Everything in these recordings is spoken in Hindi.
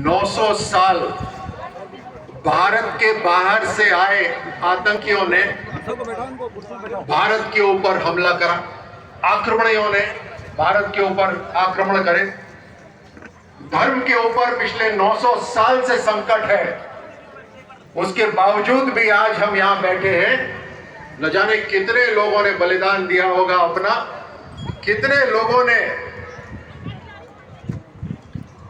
900 साल भारत के बाहर से आए आतंकियों ने भारत के ऊपर हमला करा, आक्रमणियों ने भारत के ऊपर आक्रमण करे। धर्म के ऊपर पिछले 900 साल से संकट है, उसके बावजूद भी आज हम यहां बैठे हैं। न जाने कितने लोगों ने बलिदान दिया होगा अपना, कितने लोगों ने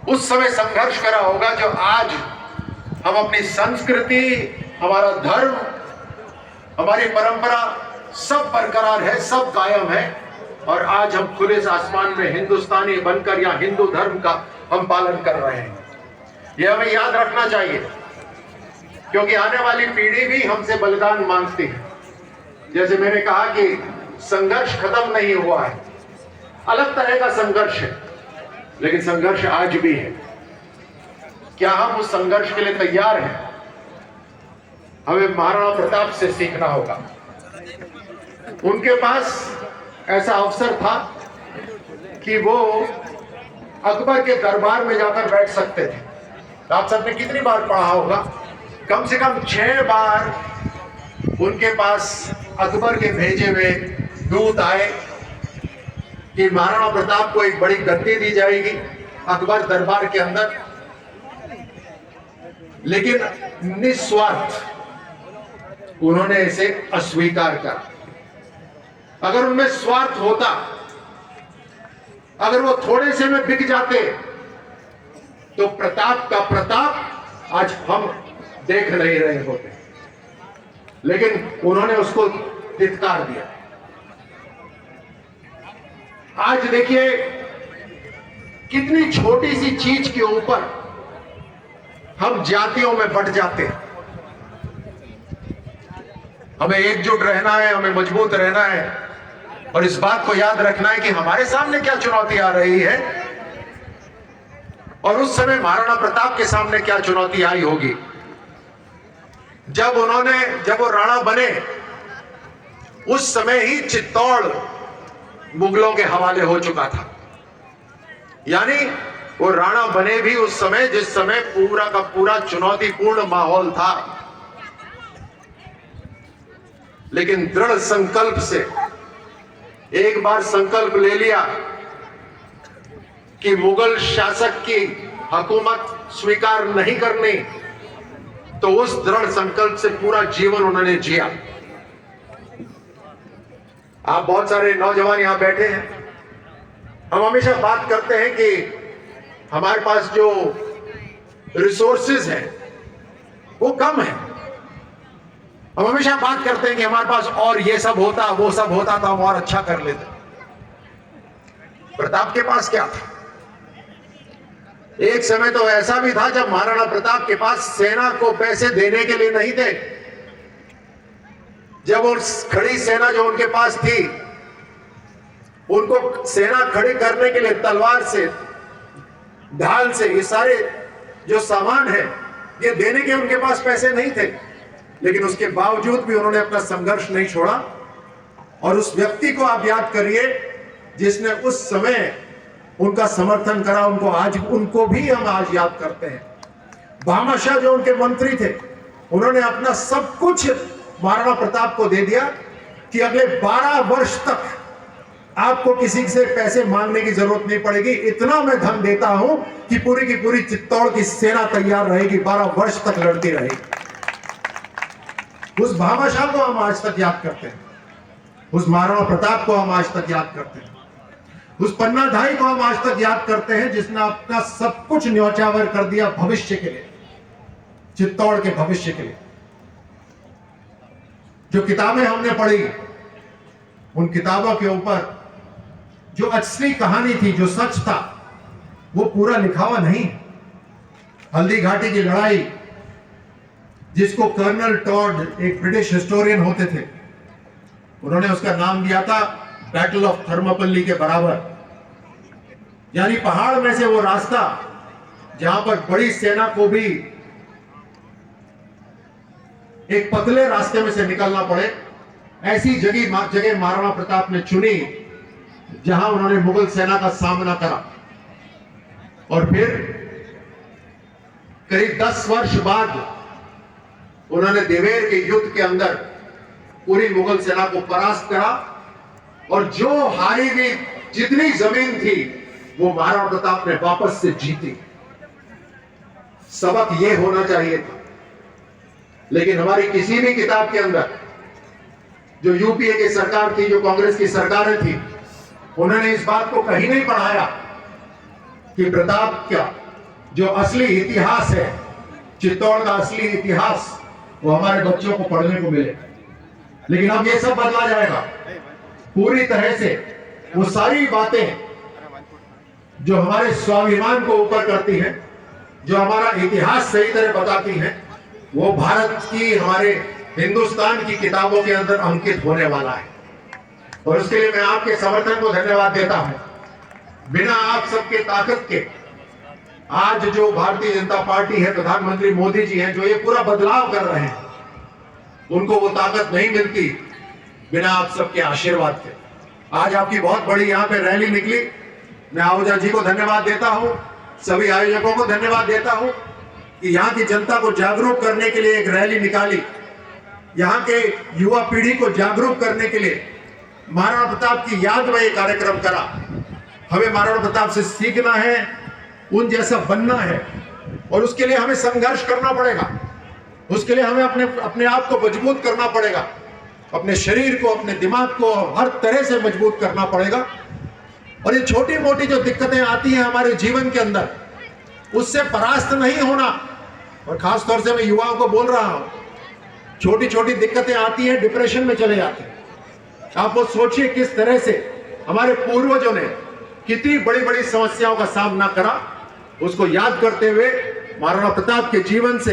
उस समय संघर्ष करा होगा जो आज हम अपनी संस्कृति, हमारा धर्म, हमारी परंपरा सब बरकरार है, सब कायम है और आज हम खुले आसमान में हिंदुस्तानी बनकर या हिंदू धर्म का हम पालन कर रहे हैं। यह हमें याद रखना चाहिए क्योंकि आने वाली पीढ़ी भी हमसे बलिदान मांगती है। जैसे मैंने कहा कि संघर्ष खत्म नहीं हुआ है, अलग तरह का संघर्ष है, लेकिन संघर्ष आज भी है। क्या हम उस संघर्ष के लिए तैयार हैं? हमें महाराणा प्रताप से सीखना होगा। उनके पास ऐसा अवसर था कि वो अकबर के दरबार में जाकर बैठ सकते थे। आप सबने कितनी बार पढ़ा होगा, कम से कम 6 बार उनके पास अकबर के भेजे हुए दूत आए कि महाराणा प्रताप को एक बड़ी गद्दी दी जाएगी अकबर दरबार के अंदर, लेकिन निस्वार्थ उन्होंने इसे अस्वीकार करा। अगर उनमें स्वार्थ होता, अगर वो थोड़े से में बिक जाते तो प्रताप का प्रताप आज हम देख नहीं रहे होते, लेकिन उन्होंने उसको धिक्कार दिया। आज देखिए कितनी छोटी सी चीज के ऊपर हम जातियों में बंट जाते हैं। हमें एकजुट रहना है, हमें मजबूत रहना है और इस बात को याद रखना है कि हमारे सामने क्या चुनौती आ रही है और उस समय महाराणा प्रताप के सामने क्या चुनौती आई होगी। जब वो राणा बने उस समय ही चित्तौड़ मुगलों के हवाले हो चुका था। यानी वो राणा बने भी उस समय जिस समय पूरा का पूरा चुनौतीपूर्ण माहौल था, लेकिन दृढ़ संकल्प से एक बार संकल्प ले लिया कि मुगल शासक की हुकूमत स्वीकार नहीं करनी, तो उस दृढ़ संकल्प से पूरा जीवन उन्होंने जिया। आप बहुत सारे नौजवान यहां बैठे हैं, हम हमेशा बात करते हैं कि हमारे पास जो रिसोर्सेज है वो कम है। हम हमेशा बात करते हैं कि हमारे पास और ये सब होता, वो सब होता तो हम और अच्छा कर लेते। प्रताप के पास क्या था? एक समय तो ऐसा भी था जब महाराणा प्रताप के पास सेना को पैसे देने के लिए नहीं थे। जब वो खड़ी सेना जो उनके पास थी, उनको सेना खड़ी करने के लिए तलवार से, ढाल से, ये सारे जो सामान है ये देने के उनके पास पैसे नहीं थे, लेकिन उसके बावजूद भी उन्होंने अपना संघर्ष नहीं छोड़ा। और उस व्यक्ति को आप याद करिए जिसने उस समय उनका समर्थन करा, उनको भी हम आज याद करते हैं। भामाशाह जो उनके मंत्री थे, उन्होंने अपना सब कुछ महाराणा प्रताप को दे दिया कि अगले 12 वर्ष तक आपको किसी से पैसे मांगने की जरूरत नहीं पड़ेगी, इतना मैं धन देता हूं कि पूरी की पूरी चित्तौड़ की सेना तैयार रहेगी, 12 वर्ष तक लड़ती रहेगी। उस भामाशाह को हम आज तक याद करते हैं, उस महाराणा प्रताप को हम आज तक याद करते हैं, उस पन्नाधाई को हम आज तक याद करते हैं जिसने अपना सब कुछ न्यौछावर कर दिया भविष्य के लिए, चित्तौड़ के भविष्य के लिए। जो किताबें हमने पढ़ी, उन किताबों के ऊपर जो असली कहानी थी, जो सच था, वो पूरा लिखा हुआ नहीं। हल्दी घाटी की लड़ाई, जिसको कर्नल टॉड, एक ब्रिटिश हिस्टोरियन होते थे, उन्होंने उसका नाम दिया था बैटल ऑफ थर्मोपल्ली के बराबर। यानी पहाड़ में से वो रास्ता जहां पर बड़ी सेना को भी एक पतले रास्ते में से निकलना पड़े, ऐसी जगह महाराणा प्रताप ने चुनी जहां उन्होंने मुगल सेना का सामना करा और फिर करीब 10 वर्ष बाद उन्होंने देवेर के युद्ध के अंदर पूरी मुगल सेना को परास्त करा और जो हारी हुई जितनी जमीन थी वो महाराणा प्रताप ने वापस से जीती। सबक ये होना चाहिए था, लेकिन हमारी किसी भी किताब के अंदर जो यूपीए की सरकार थी, जो कांग्रेस की सरकारें थी, उन्होंने इस बात को कहीं नहीं पढ़ाया कि प्रताप का जो असली इतिहास है, चित्तौड़ का असली इतिहास, वो हमारे बच्चों को पढ़ने को मिले। लेकिन अब ये सब बदला जाएगा पूरी तरह से। वो सारी बातें जो हमारे स्वाभिमान को ऊपर करती हैं, जो हमारा इतिहास सही तरह बताती हैं, वो भारत की, हमारे हिंदुस्तान की किताबों के अंदर अंकित होने वाला है। और उसके लिए मैं आपके समर्थन को धन्यवाद देता हूं। बिना आप सबके ताकत के आज जो भारतीय जनता पार्टी है, प्रधानमंत्री मोदी जी हैं, जो ये पूरा बदलाव कर रहे हैं, उनको वो ताकत नहीं मिलती बिना आप सबके आशीर्वाद के। आज आपकी बहुत बड़ी यहाँ पे रैली निकली। मैं आहूजा जी को धन्यवाद देता हूँ, सभी आयोजकों को धन्यवाद देता हूँ कि यहाँ की जनता को जागरूक करने के लिए एक रैली निकाली, यहाँ के युवा पीढ़ी को जागरूक करने के लिए महाराणा प्रताप की याद में ये कार्यक्रम करा। हमें महाराणा प्रताप से सीखना है, उन जैसा बनना है, और उसके लिए हमें संघर्ष करना पड़ेगा। उसके लिए हमें अपने आप को मजबूत करना पड़ेगा, अपने शरीर को, अपने दिमाग को हर तरह से मजबूत करना पड़ेगा। और ये छोटी मोटी जो दिक्कतें आती हैं हमारे जीवन के अंदर, उससे परास्त नहीं होना। और खास तौर से मैं युवाओं को बोल रहा हूं, छोटी छोटी दिक्कतें आती हैं, डिप्रेशन में चले जाते हैं। आप वो सोचिए किस तरह से हमारे पूर्वजों ने कितनी बड़ी बड़ी समस्याओं का सामना करा। उसको याद करते हुए, महाराणा प्रताप के जीवन से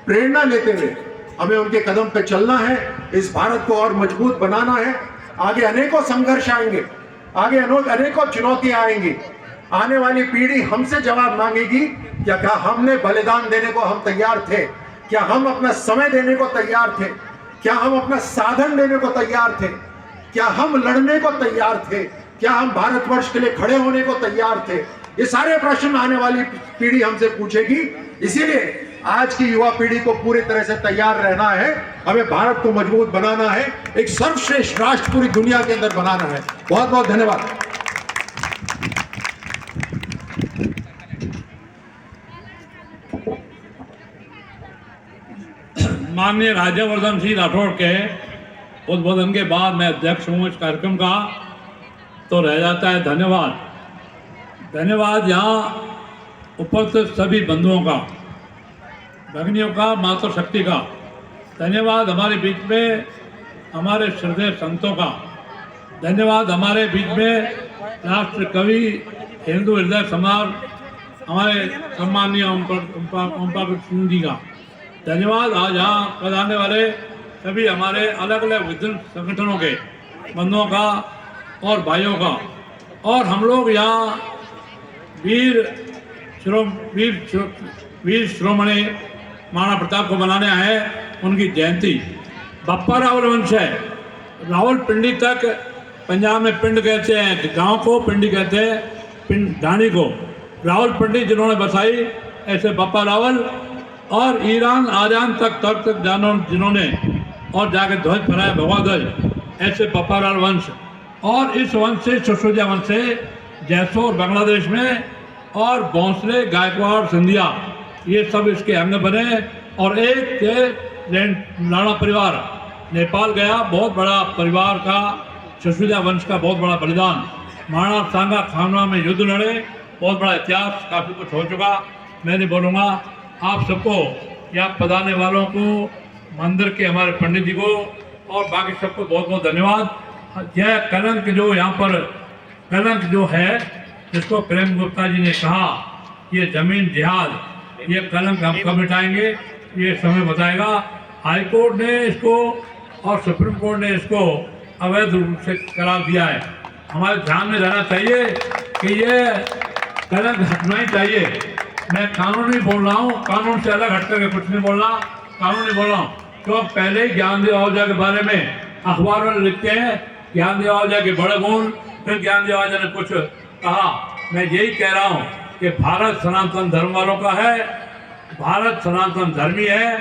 प्रेरणा लेते हुए हमें उनके कदम पे चलना है। इस भारत को और मजबूत बनाना है। आगे अनेकों संघर्ष आएंगे, आगे अनेकों चुनौतियां आएंगी। आने वाली पीढ़ी हमसे जवाब मांगेगी, क्या हमने बलिदान देने को हम तैयार थे? क्या हम अपना समय देने को तैयार थे? क्या हम अपना साधन देने को तैयार थे? क्या हम लड़ने को तैयार थे? क्या हम भारतवर्ष के लिए खड़े होने को तैयार थे? ये सारे प्रश्न आने वाली पीढ़ी हमसे पूछेगी। इसीलिए आज की युवा पीढ़ी को पूरी तरह से तैयार रहना है। हमें भारत को मजबूत बनाना है, एक सर्वश्रेष्ठ राष्ट्र पूरी दुनिया के अंदर बनाना है। बहुत बहुत धन्यवाद। माननीय राज्यवर्धन सिंह राठौड़ के उद्बोधन के बाद मैं अध्यक्ष हूँ इस कार्यक्रम का, तो रह जाता है धन्यवाद। धन्यवाद यहाँ उपस्थित सभी बंधुओं का, भगिनियों का, मातृशक्ति का। धन्यवाद हमारे बीच में हमारे श्रद्धेय संतों का। धन्यवाद हमारे बीच में राष्ट्र कवि, हिंदू हृदय सम्राट हमारे सम्माननीय ओम प्रकाश सिंह जी का। धन्यवाद आज यहाँ पधारने वाले सभी हमारे अलग अलग विभिन्न संगठनों के बंधुओं का और भाइयों का। और हम लोग यहाँ वीर श्रोमणी महाराणा प्रताप को मनाने आए, उनकी जयंती। बप्पा रावल वंश है, रावलपिंडी तक पंजाब में पिंड कहते हैं, गांव को पिंडी कहते हैं, पिंड ढाणी को। रावलपिंडी जिन्होंने बसाई, ऐसे बप्पा रावल। और ईरान आजान तक तर्क तक जिन्होंने और जाके ध्वज फहराया, भगवा ध्वज, ऐसे बप्पा रावल वंश। और इस वंश से, सुशोजा वंश से जैसोर बांग्लादेश में, और भोंसले, गायकवाड़, सिंधिया, ये सब इसके अंग बने। और एक राणा परिवार नेपाल गया, बहुत बड़ा परिवार का, सुशोजा वंश का बहुत बड़ा बलिदान। महाराणा सांगा खानवा में युद्ध लड़े, बहुत बड़ा इतिहास, काफ़ी कुछ हो चुका। मैं नहीं बोलूँगा। आप सबको, यहाँ पधारने वालों को, मंदिर के हमारे पंडित जी को और बाकी सबको बहुत बहुत धन्यवाद। यह कलंक जो यहाँ पर कलंक जो है, जिसको प्रेम गुप्ता जी ने कहा, ये जमीन जिहाद, ये कलंक हम कब मिटाएंगे ये समय बताएगा। हाई कोर्ट ने इसको और सुप्रीम कोर्ट ने इसको अवैध रूप से करार दिया है। हमारे ध्यान में रहना चाहिए कि ये कलंक हटना ही चाहिए। मैं कानून नहीं बोल रहा हूँ, कानून से अलग हट करके कुछ नहीं बोल रहा, कानून नहीं बोल रहा हूँ। तो पहले ही ज्ञानदेव आहूजा के बारे में अखबार में लिखते हैं, ज्ञानदेव आहूजा के बड़े गुण, फिर ज्ञानदेव आहूजा ने कुछ कहा। मैं यही कह रहा हूँ कि भारत सनातन धर्म वालों का है, भारत सनातन धर्मी है,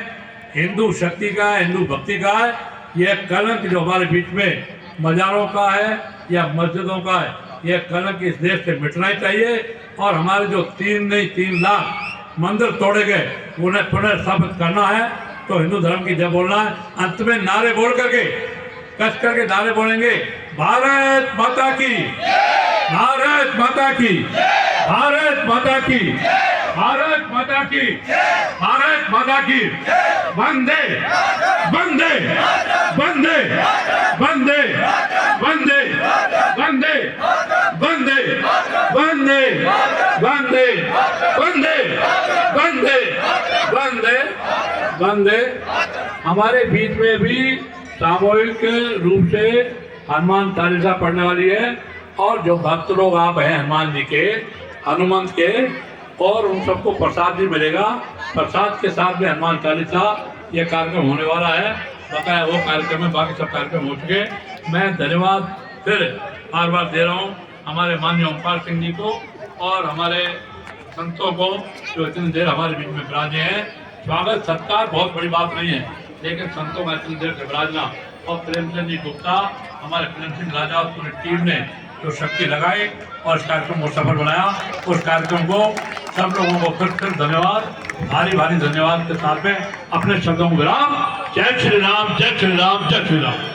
हिंदू शक्ति का है, हिंदू भक्ति का है। यह कलंक जो हमारे बीच में मज़ारों का है या मस्जिदों का है, यह कलंक इस देश से मिटना ही चाहिए। और हमारे जो 3 लाख मंदिर तोड़े गए उन्हें पुनर्स्थापित करना है। तो हिंदू धर्म की जय बोलना है। अंत में नारे बोल करके, कस करके नारे बोलेंगे, भारत माता की, भारत माता की, भारत माता की, भारत माता की, भारत माता की, वंदे वंदे वंदे वंदे वंदे वंदे वंदे वंदे वंदे वंदे वंदे वंदे वंदे। हमारे बीच में भी सामूहिक रूप से हनुमान चालीसा पढ़ने वाली है। और जो भक्त लोग आप हैं हनुमान जी के, हनुमंत के, और उन सबको प्रसाद भी मिलेगा। प्रसाद के साथ में हनुमान चालीसा ये कार्यक्रम होने वाला है। बकाया वो कार्यक्रम है, बाकी सब कार्यक्रम हो चुके। मैं धन्यवाद फिर बार बार दे रहा हूँ हमारे माननीय ओमकार सिंह जी को और हमारे संतों को जो इतनी देर हमारे बीच में विराजे हैं। स्वागत सत्कार बहुत बड़ी बात नहीं है, लेकिन संतों का इतनी देर से विराजना और प्रेमचंद जी गुप्ता, हमारे प्रेम सिंह राजा और पूरी टीम ने जो शक्ति लगाई और इस कार्यक्रम को सफल बनाया, उस कार्यक्रम को सब लोगों को फिर धन्यवाद, भारी भारी धन्यवाद के साथ में अपने शब्दों को विराम। जय श्री राम, जय श्री राम, जय श्री राम।